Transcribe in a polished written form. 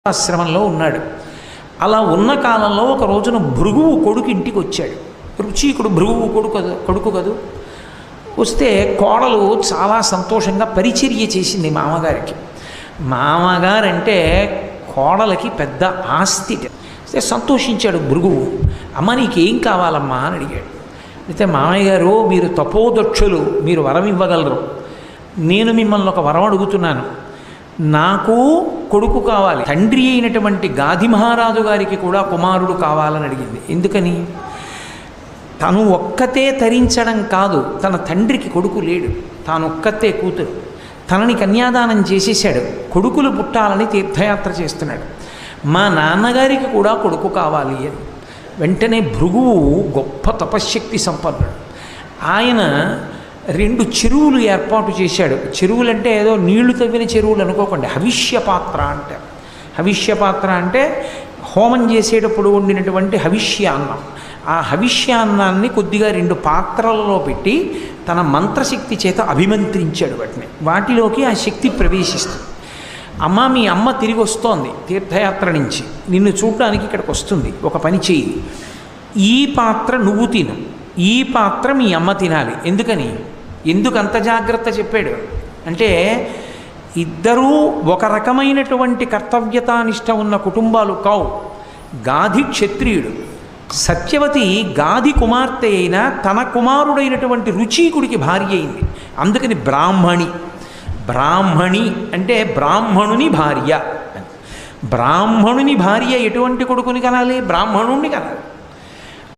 ఆశ్రమంలో ఉన్నాడు. అలా ఉన్న కాలంలో ఒక రోజున భృగువు కొడుకు ఇంటికి వచ్చాడు. రుచీకుడు భృగువు కొడుకు కదూ. వస్తే కోడలు చాలా సంతోషంగా పరిచర్య చేసింది మామగారికి. మామగారంటే కోడలకి పెద్ద ఆస్తి. సంతోషించాడు భృగువు. అమ్మ నీకేం కావాలమ్మా అని అడిగాడు. అయితే మామయ్య గారు, మీరు తపోదక్షులు, మీరు వరం ఇవ్వగలరు. నేను మిమ్మల్ని ఒక వరం అడుగుతున్నాను. నాకు కొడుకు కావాలి. తండ్రి అయినటువంటి గాది మహారాజు గారికి కూడా కుమారుడు కావాలని అడిగింది. ఎందుకని? తను ఒక్కతే తరించడం కాదు, తన తండ్రికి కొడుకు లేడు, తానొక్కతే కూతురు. తనని కన్యాదానం చేసేసాడు. కొడుకులు పుట్టాలని తీర్థయాత్ర చేస్తున్నాడు. మా నాన్నగారికి కూడా కొడుకు కావాలి అని. వెంటనే భృగువు గొప్ప తపశ్శక్తి సంపన్నుడు. ఆయన 2 చెరువులు ఏర్పాటు చేశాడు. చెరువులంటే ఏదో నీళ్లు తవ్విన చెరువులు అనుకోకండి, హవిష్యపాత్ర అంటారు. హవిష్యపాత్ర అంటే హోమం చేసేటప్పుడు వండినటువంటి హవిష్యాన్నం. ఆ హవిష్యాన్నాన్ని కొద్దిగా 2 పాత్రలలో పెట్టి తన మంత్రశక్తి చేత అభిమంత్రించాడు వాటిలోకి ఆ శక్తి ప్రవేశిస్తుంది. అమ్మ, మీ అమ్మ తిరిగి వస్తోంది తీర్థయాత్ర నుంచి, నిన్ను చూడడానికి ఇక్కడికి వస్తుంది. ఒక పని చెయ్యి, ఈ పాత్ర నువ్వు తిను, ఈ పాత్ర మీ అమ్మ తినాలి. ఎందుకు అంత జాగ్రత్త చెప్పాడు అంటే, ఇద్దరూ ఒక రకమైనటువంటి కర్తవ్యతానిష్ట ఉన్న కుటుంబాలు కావు. గాది క్షత్రియుడు, సత్యవతి గాది కుమార్తె అయినా తన కుమారుడైనటువంటి రుచీకుడికి భార్య అయింది. అందుకని బ్రాహ్మణి అంటే బ్రాహ్మణుని భార్య. బ్రాహ్మణుని భార్య ఎటువంటి కొడుకుని కనాలి? బ్రాహ్మణుణ్ణి కనాలి.